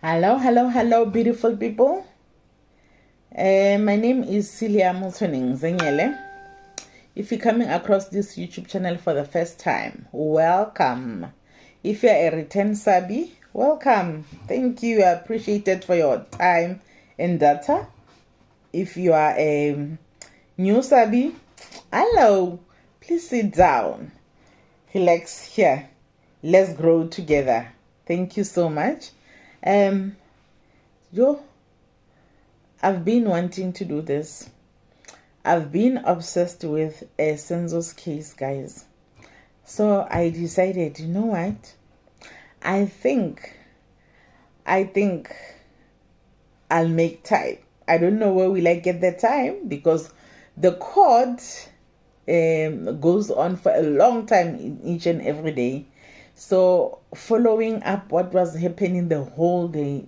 Hello, hello, hello, beautiful people. My name is Celia Mutuning Zenyele. If you're coming across this YouTube channel for the first time, welcome. If you're a return subby, welcome. Thank you. I appreciate it for your time and data. If you are a new subby, hello. Please sit down. Relax here. Let's grow together. Thank you so much. I've been wanting to do this. I've been obsessed with a census case, guys. So I decided, you know what? I think I'll make time. I don't know where will I get the time because the court goes on for a long time each and every day. So following up what was happening the whole day,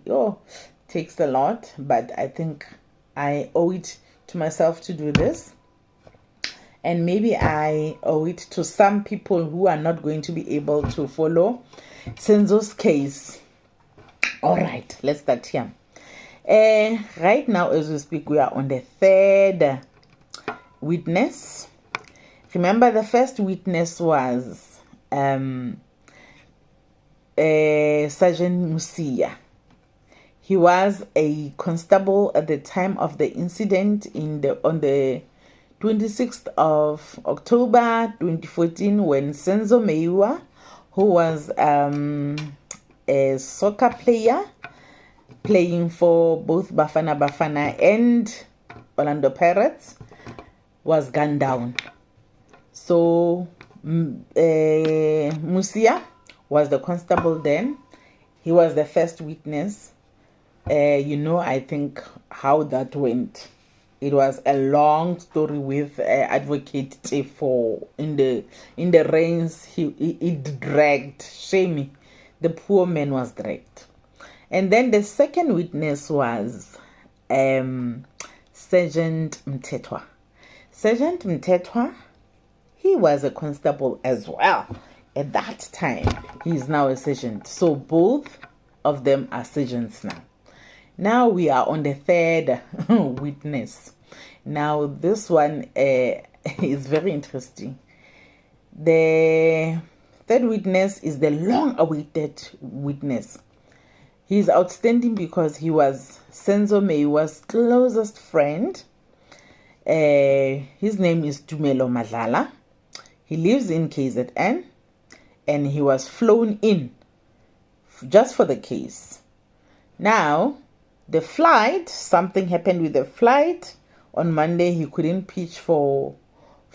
takes a lot. But I think I owe it to myself to do this. And maybe I owe it to some people who are not going to be able to follow census case. All right, let's start here. Right now, as we speak, we are on the third witness. Remember, the first witness was Sergeant Musia. He was a constable at the time of the incident on the 26th of October 2014 when Senzo Meiwa, who was a soccer player playing for both Bafana Bafana and Orlando Pirates, was gunned down. So Musia was the constable then. He was the first witness. I think how that went. It was a long story with Advocate Tefo in the reins. It dragged. Shame, the poor man was dragged. And then the second witness was Sergeant Mtetwa. Sergeant Mtetwa, he was a constable as well at that time. He is now a sergeant. So both of them are sergeants now. Now we are on the third witness. Now this one is very interesting. The third witness is the long-awaited witness. He is outstanding because he was Senzo Meiwa's closest friend. His name is Tumelo Madlala. He lives in KZN and he was flown in just for the case. Now, the flight, something happened with the flight. On Monday, he couldn't pitch for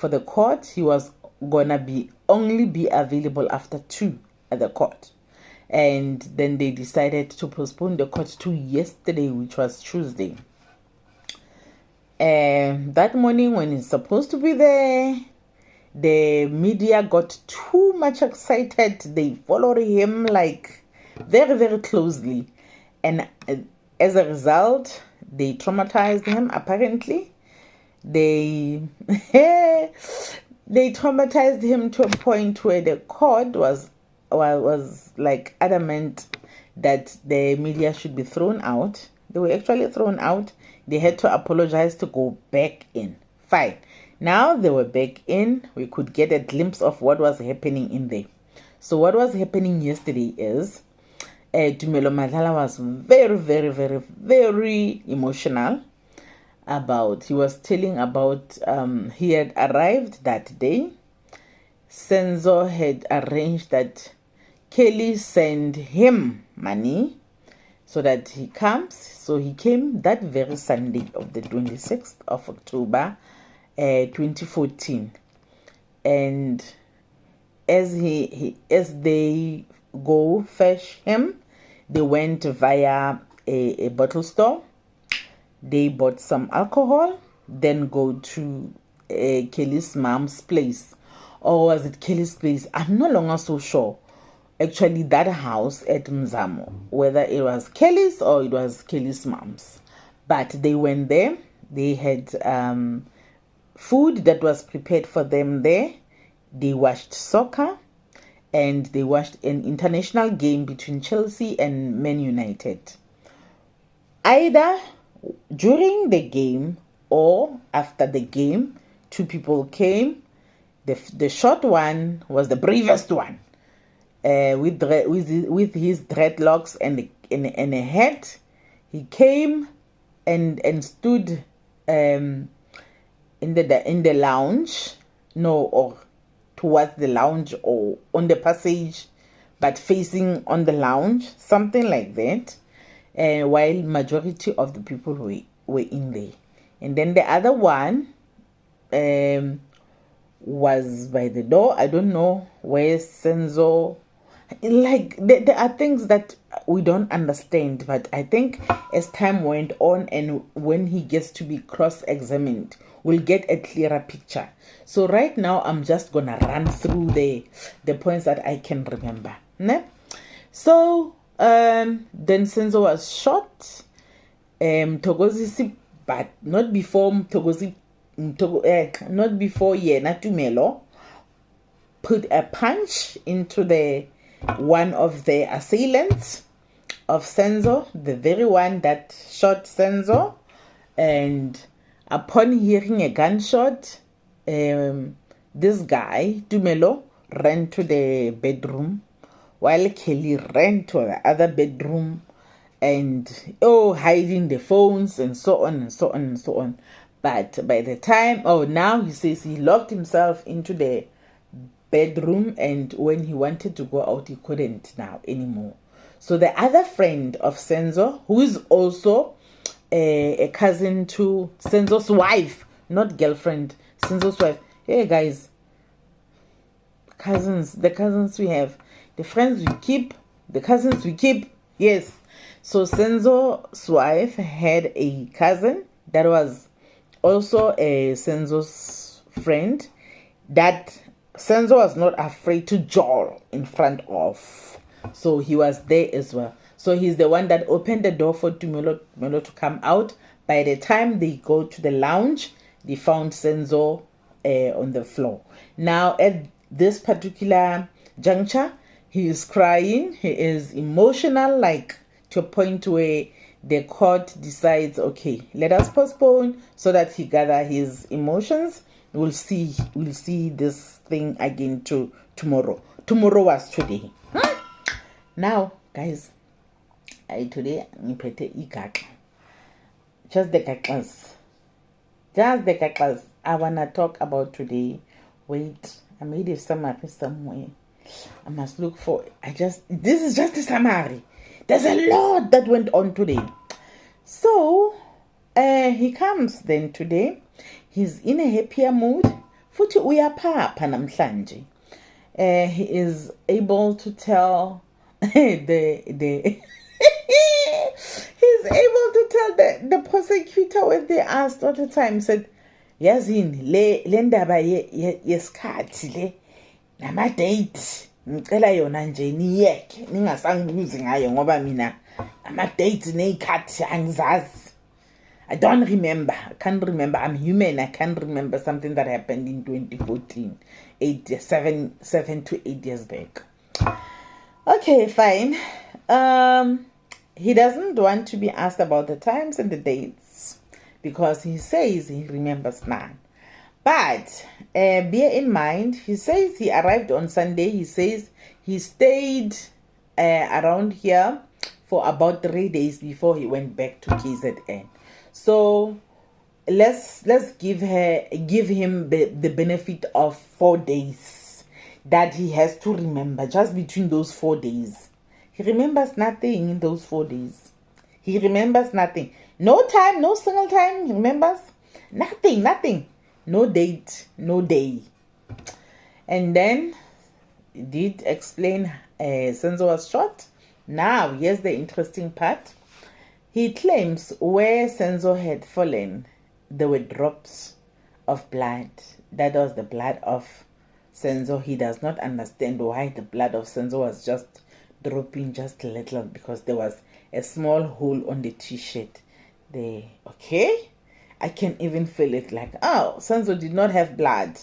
the court. He was gonna only be available after 2 at the court. And then they decided to postpone the court to yesterday, which was Tuesday. That morning when he's supposed to be there, the media got too much excited. They followed him like very, very closely. And as a result, they traumatized him, apparently. They traumatized him to a point where the court was like adamant that the media should be thrown out. They were actually thrown out. They had to apologize to go back in. Fine. Now they were back in. We could get a glimpse of what was happening in there. So what was happening yesterday is Tumelo Madlala was very, very, very, very emotional he was telling about he had arrived that day. Senzo had arranged that Kelly send him money so that he comes. So he came that very Sunday of the 26th of October 2014. And as they go fetch him, they went via a bottle store. They bought some alcohol, then go to Kelly's mom's place. Or was it Kelly's place? I'm no longer so sure. Actually, that house at Mzamo, whether it was Kelly's or it was Kelly's mom's. But they went there. They had food that was prepared for them there. They watched soccer. And they watched an international game between Chelsea and Man United. either during the game or after the game, two people came. The short one was the bravest one, with his dreadlocks and a hat. He came and stood in the lounge, or towards the lounge or on the passage, but facing on the lounge, something like that. While majority of the people were in there, and then the other one was by the door. I don't know where Senzo. Like there are things that we don't understand, but I think as time went on and when he gets to be cross-examined, we'll get a clearer picture. So right now I'm just gonna run through the points that I can remember. Ne? So then Senzo was shot. Thokozi, but not before Thokozi, not before Tumelo put a punch into the one of the assailants of Senzo, the very one that shot Senzo. And upon hearing a gunshot, this guy, Tumelo, ran to the bedroom, while Kelly ran to the other bedroom and hiding the phones and so on and so on and so on. But by the time, now he says he locked himself into the bedroom, and when he wanted to go out, he couldn't now anymore. So the other friend of Senzo, who is also a cousin to Senzo's wife, not girlfriend, Senzo's wife. Hey guys, the cousins we have, the friends we keep, the cousins we keep. Yes. So Senzo's wife had a cousin that was also a Senzo's friend that Senzo was not afraid to jaw in front of. So he was there as well. So he's the one that opened the door for Tumelo to come out. By the time they go to the lounge, they found Senzo on the floor. Now at this particular juncture, he is crying. He is emotional, like to a point where the court decides, okay, let us postpone so that he gather his emotions. We'll see this thing again tomorrow. Tomorrow was today. Now, guys, today ngiphethe igaxa. Just the gaxas. I wanna talk about today. Wait, I made a summary somewhere. I must look for. This is just a summary. There's a lot that went on today. So, he comes then today. He's in a happier mood. Futhi uyapapa namhlanje. He is able to tell the he's able to tell the prosecutor when they asked all the time, said, yazini le ndaba yesikhathi le nama date ngicela yona nje niyeke ningasangibuzi ngayo ngoba mina ama dates nezikhathi angizazi. I don't remember. I can't remember. I'm human. I can't remember something that happened in 2014, 7 to 8 years back. Okay, fine. He doesn't want to be asked about the times and the dates because he says he remembers none. But bear in mind, he says he arrived on Sunday. He says he stayed around here for about 3 days before he went back to KZN. So let's give him the benefit of 4 days that he has to remember. Just between those 4 days, he remembers nothing in those 4 days. He remembers nothing. No time, no single time. He remembers nothing. No date, no day. And then he did explain Senzo was shot. Now here's the interesting part. He claims where Senzo had fallen, there were drops of blood. That was the blood of Senzo. He does not understand why the blood of Senzo was just dropping just a little, because there was a small hole on the t-shirt there. Okay? I can even feel it, like, oh, Senzo did not have blood.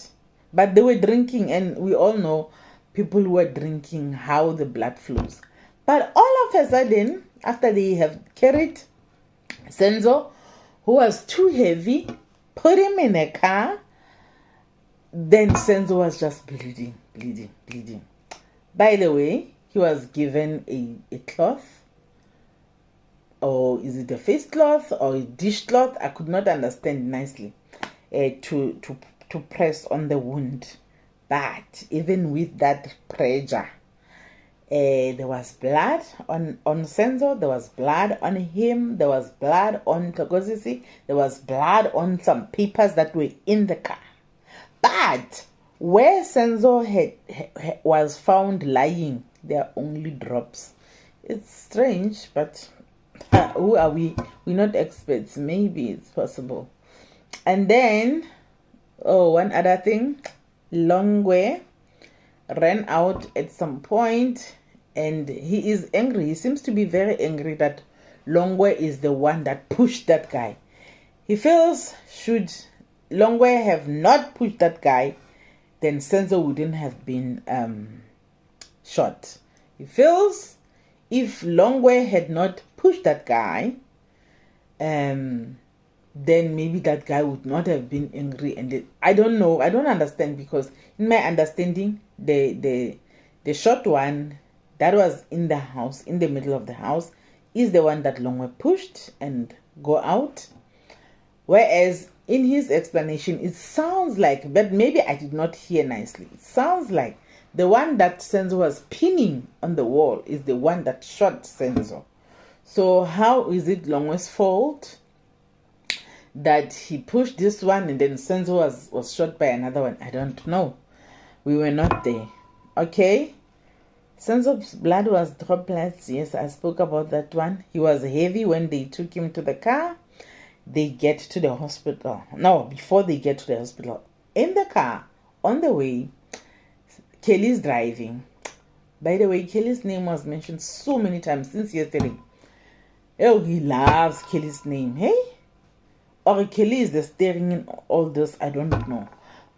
But they were drinking, and we all know people who are drinking, how the blood flows. But all of a sudden, after they have carried Senzo, who was too heavy, put him in a car. Then Senzo was just bleeding. By the way, he was given a cloth, or is it a face cloth or a dishcloth? I could not understand nicely, to press on the wound. But even with that pressure, there was blood on Senzo, there was blood on him, there was blood on Togozisi, there was blood on some papers that were in the car. But where Senzo was found lying, there are only drops. It's strange, but who are we? We're not experts. Maybe it's possible. And then, one other thing, Longwe ran out at some point, and he is angry. He seems to be very angry that Longwe is the one that pushed that guy. He feels, should Longwe have not pushed that guy, then Senzo wouldn't have been shot. He feels if Longwe had not pushed that guy, then maybe that guy would not have been angry. And I don't know. I don't understand, because in my understanding, the short one that was in the house, in the middle of the house, is the one that Longwe pushed and go out. Whereas in his explanation, it sounds like, but maybe I did not hear nicely, it sounds like the one that Senzo was pinning on the wall is the one that shot Senzo. So how is it Longwe's fault that he pushed this one and then Senzo was shot by another one? I don't know. We were not there. Okay. Senzo's blood was droplets. Yes, I spoke about that one. He was heavy when they took him to the car. They get to the hospital. No, before they get to the hospital, in the car, on the way, Kelly's driving. By the way, Kelly's name was mentioned so many times since yesterday. Oh, he loves Kelly's name, hey? Or Kelly is the steering in all this, I don't know.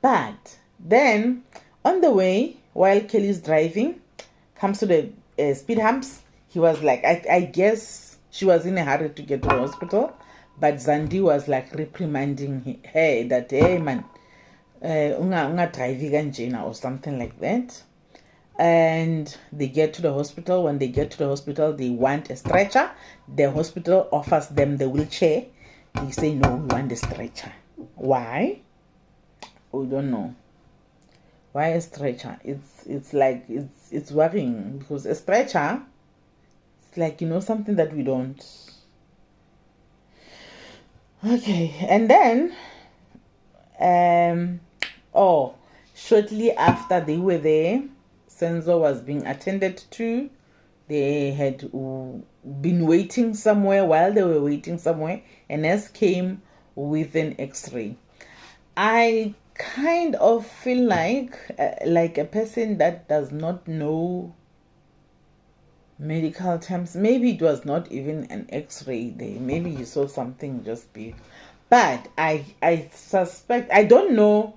But then, on the way, while Kelly's driving, comes to the speed humps, he was like, I guess she was in a hurry to get to the hospital. But Zandi was like reprimanding her that, hey man, unga driving kanjena or something like that. And they get to the hospital. When they get to the hospital, they want a stretcher. The hospital offers them the wheelchair. They say, no, we want the stretcher. Why? We don't know. Why a stretcher? It's like, it's worrying, because a stretcher, it's like, something that we don't. Okay, and then, shortly after they were there, Senzo was being attended to. They had been waiting somewhere. While they were waiting somewhere, a nurse came with an X-ray. I kind of feel like a person that does not know medical terms. Maybe it was not even an X-ray there. Maybe you saw something just big. But I suspect, I don't know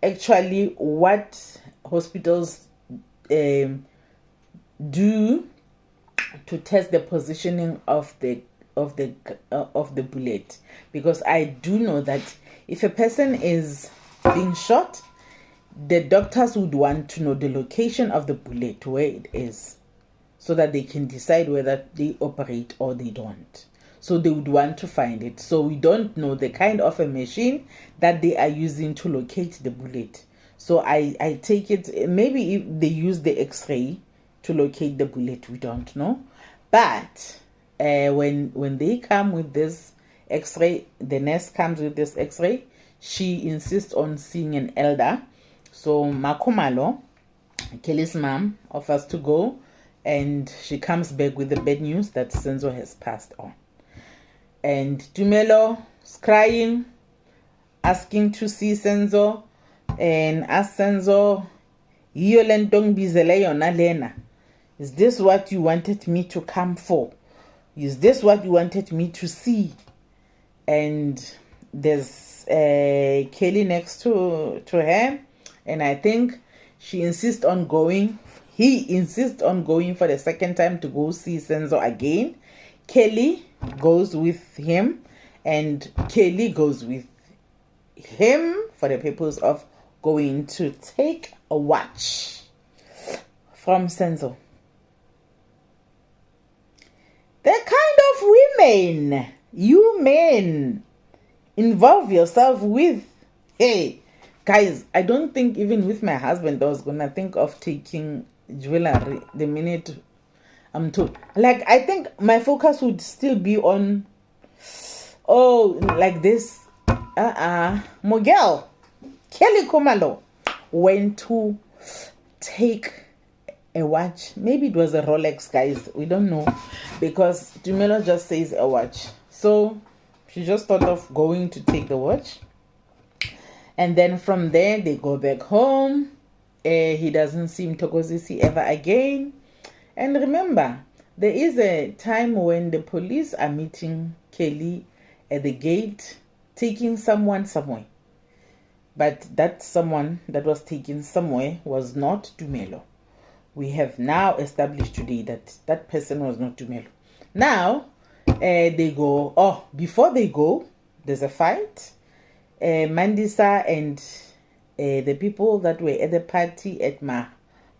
actually what hospitals do to test the positioning of the bullet, because I do know that if a person is being shot, the doctors would want to know the location of the bullet, where it is, so that they can decide whether they operate or they don't. So they would want to find it. So we don't know the kind of a machine that they are using to locate the bullet. So I take it, maybe if they use the X-ray to locate the bullet, we don't know. But when they come with this X-ray, the nurse comes with this X-ray, she insists on seeing an elder. So Makomalo, Kelly's mom, offers to go, and she comes back with the bad news that Senzo has passed on. And Tumelo is crying, asking to see Senzo, and ask Senzo, is this what you wanted me to come for? Is this what you wanted me to see? And there's Kelly next to her, and I think she insists on going. He insists on going for the second time to go see Senzo again. Kelly goes with him, and Kelly goes with him for the purpose of going to take a watch from Senzo. The kind of women you men involve yourself with. Hey, guys, I don't think even with my husband I was gonna think of taking jewelry the minute I'm told. Like, I think my focus would still be on, like this. Miguel, Kelly Komalo went to take a watch. Maybe it was a Rolex, guys. We don't know, because Tumelo just says a watch. So she just thought of going to take the watch. And then from there, they go back home. He doesn't see Mthokozisi ever again. And remember, there is a time when the police are meeting Kelly at the gate, taking someone somewhere. But that someone that was taken somewhere was not Tumelo. We have now established today that that person was not Tumelo. Now, they go, before they go, there's a fight. Mandisa and the people that were at the party at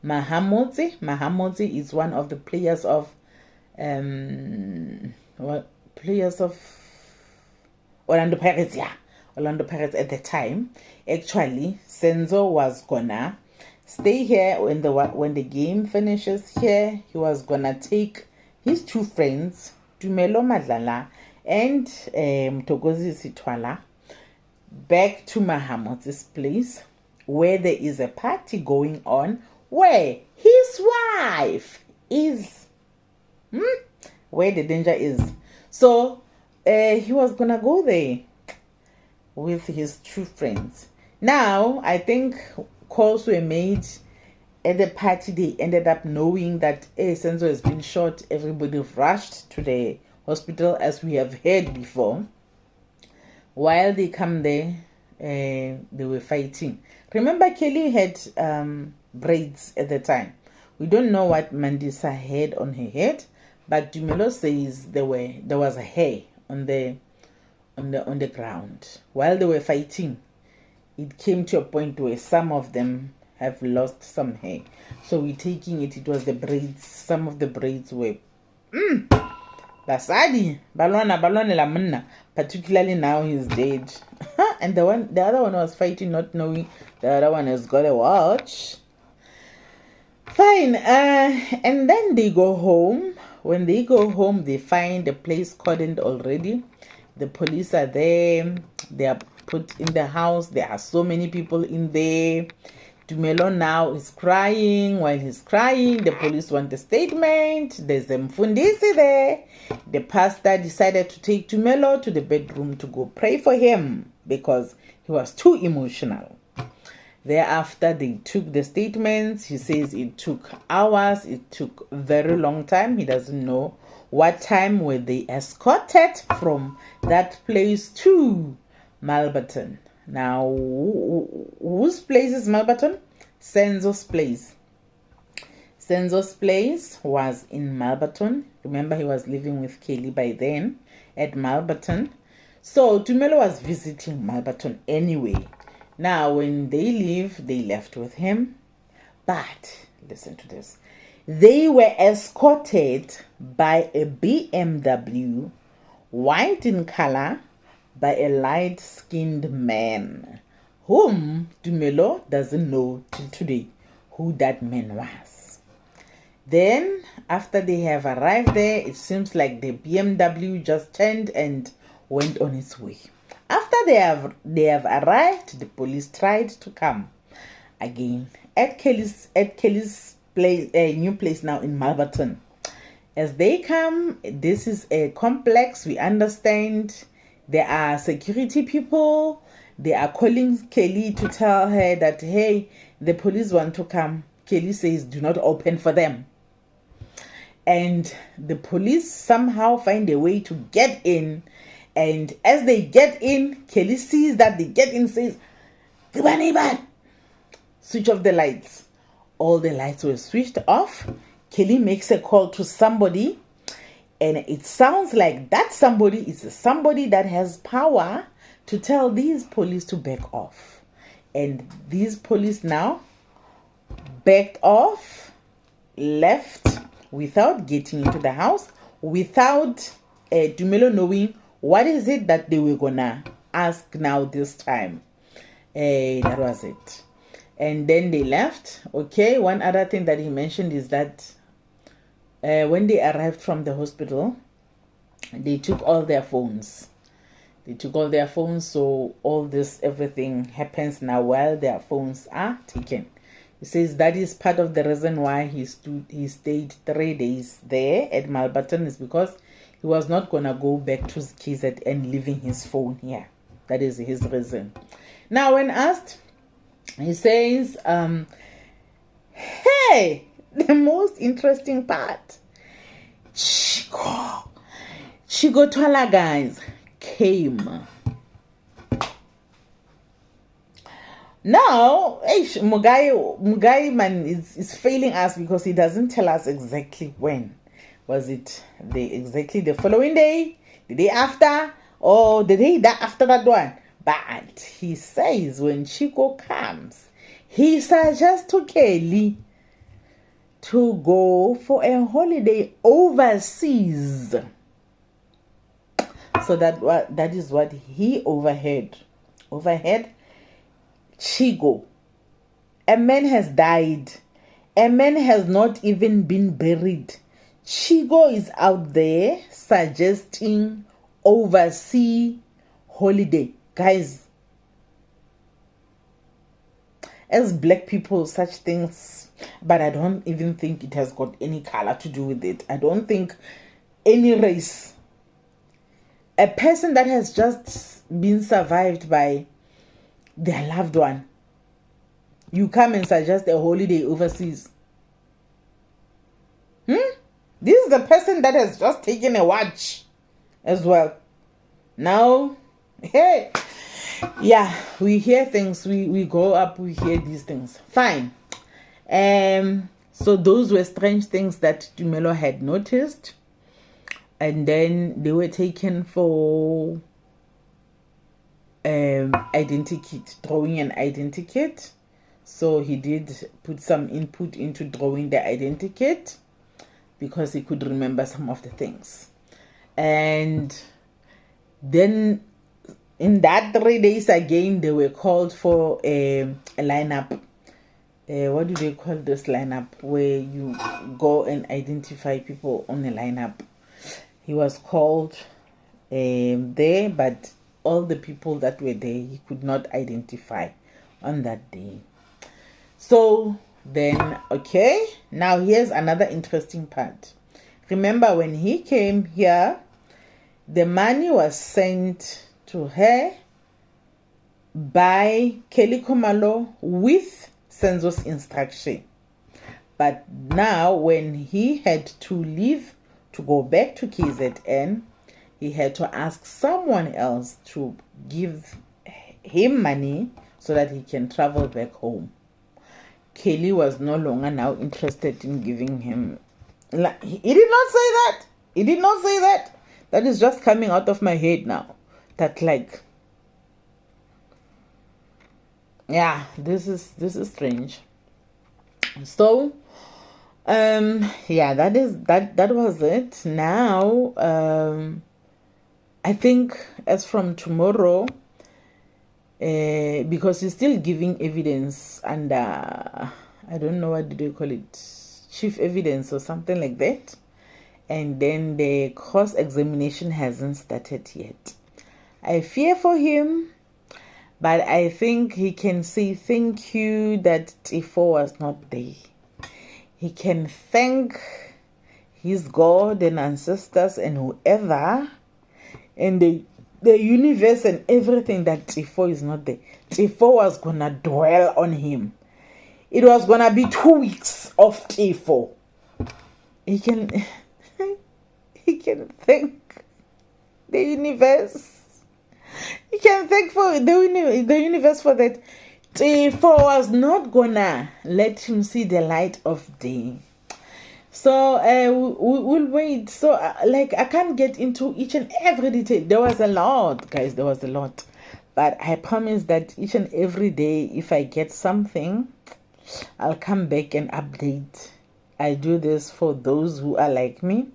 Mahamodzi. Mahamodzi is one of the players of Orlando Pirates, Orlando Pirates at the time. Actually, Senzo was gonna stay here when the game finishes here. He was gonna take his two friends, Tumelo Madlala and Mthokozisi Twala, back to Mahamodzi's place, where there is a party going on, where his wife is, where the danger is. So he was gonna go there with his two friends. Now, I think calls were made at the party. They ended up knowing that Senzo has been shot. Everybody rushed to the hospital, as we have heard before. While they come there, they were fighting. Remember, Kelly had braids at the time. We don't know what Mandisa had on her head, but Tumelo says there was a hair on the ground. While they were fighting, it came to a point where some of them have lost some hair. So we're taking it was the braids. Some of the braids were Basadi, Balwana la Munna. Particularly now he's dead. And the other one was fighting, not knowing the other one has got a watch. Fine. And then they go home. When they go home, they find the place cordoned already. The police are there. They are put in the house. There are so many people in there. Tumelo now is crying. While he's crying, the police want a statement. There's a Mfundisi there. The pastor decided to take Tumelo to the bedroom to go pray for him because he was too emotional. Thereafter, they took the statements. He says it took hours. It took a very long time. He doesn't know what time were they escorted from that place to Malberton. Now, whose place is Malberton? Senzo's place. Senzo's place was in Malberton. Remember, he was living with Kelly by then at Malberton. So, Tumelo was visiting Malberton anyway. Now, when they leave, they left with him. But, listen to this. They were escorted by a BMW, white in color, by a light-skinned man, whom Tumelo doesn't know till today who that man was. Then, after they have arrived there, it seems like the BMW just turned and went on its way. After they have arrived, the police tried to come again at Kelly's place, a new place now in Malberton. As they come, this is a complex. We understand there are security people. They are calling Kelly to tell her that, hey, the police want to come. Kelly says, do not open for them. And the police somehow find a way to get in. And as they get in, Kelly sees that they get in, says, switch off the lights. All the lights were switched off. Kelly makes a call to somebody. And it sounds like that somebody is somebody that has power to tell these police to back off. And these police now backed off, left without getting into the house, without Tumelo knowing what is it that they were gonna ask now this time. That was it. And then they left. Okay, one other thing that he mentioned is that when they arrived from the hospital, they took all their phones. So all this, everything happens now while their phones are taken. He says that is part of the reason why he stayed 3 days there at Malbaton, is because he was not going to go back to KZN leaving his phone here. That is his reason. Now, when asked, he says, hey, the most interesting part, Chico Twala guys came. Now, Mugai man is failing us because he doesn't tell us exactly when. Was it exactly the following day, the day after, or the day that after that one? But he says when Chico comes, he suggests to Kelly to go for a holiday overseas. So that is what he overheard. Chico, a man has died. A man has not even been buried. Chico is out there suggesting overseas holiday. Guys, as black people, such things, but I don't even think it has got any color to do with it. I don't think any race, a person that has just been survived by their loved one, you come and suggest a holiday overseas. This is the person that has just taken a watch as well. Now, hey, yeah, we hear things, we grow up, we hear these things. Fine. So those were strange things that Tumelo had noticed. And then they were taken for drawing an identikit. So he did put some input into drawing the identikit because he could remember some of the things. And then in that 3 days again, they were called for a lineup. What do they call this lineup? Where you go and identify people on a lineup. He was called there, but all the people that were there, he could not identify on that day. So then, okay, now here's another interesting part. Remember when he came here, the money was sent to her by Kelly Khumalo with Senzo's instruction. But now when he had to leave to go back to KZN, he had to ask someone else to give him money so that he can travel back home. Kelly was no longer now interested in giving him. He did not say that. He did not say that. That is just coming out of my head now. That like, yeah, this is strange. So, yeah, that was it. Now, I think as from tomorrow, because he's still giving evidence under, I don't know, what do they call it, chief evidence or something like that, and then the cross-examination hasn't started yet. I fear for him, but I think he can say thank you that Tifo was not there. He can thank his God and ancestors and whoever and the universe and everything that Tifo is not there. Tifo was gonna dwell on him. It was gonna be 2 weeks of Tifo. He can thank the universe. He can thank for the universe for that. Tifo was not gonna let him see the light of day. So we'll wait. So like I can't get into each and every detail. There was a lot, guys. There was a lot, but I promise that each and every day, if I get something, I'll come back and update. I do this for those who are like me,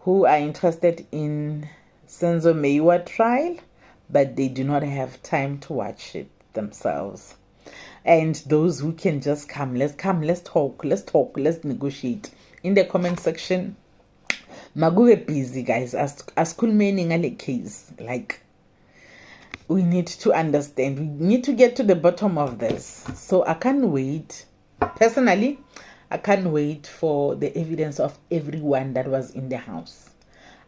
who are interested in Senzo Meiwa trial, but they do not have time to watch it themselves. And those who can just come, let's talk, let's negotiate. In the comment section, magube busy, guys, as culminating a case. Like, we need to understand, we need to get to the bottom of this. So I can't wait. Personally, I can't wait for the evidence of everyone that was in the house.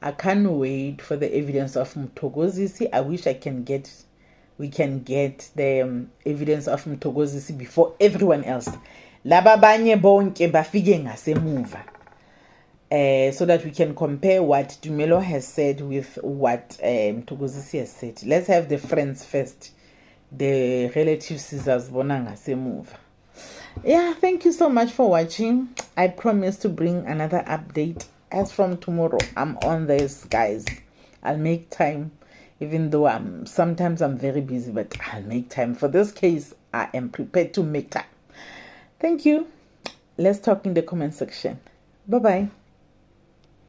I can't wait for the evidence of Mthokozisi. I wish we can get the evidence of Mthokozisi before everyone else. Laba banye bonke bafike ngasemuva. So that we can compare what Tumelo has said with what Mthokozisi has said. Let's have the friends first. The relatives scissors bona ngasemuva. Yeah, thank you so much for watching. I promise to bring another update as from tomorrow. I'm on this, guys. I'll make time, even though sometimes I'm very busy, but I'll make time. For this case, I am prepared to make time. Thank you. Let's talk in the comment section. Bye-bye.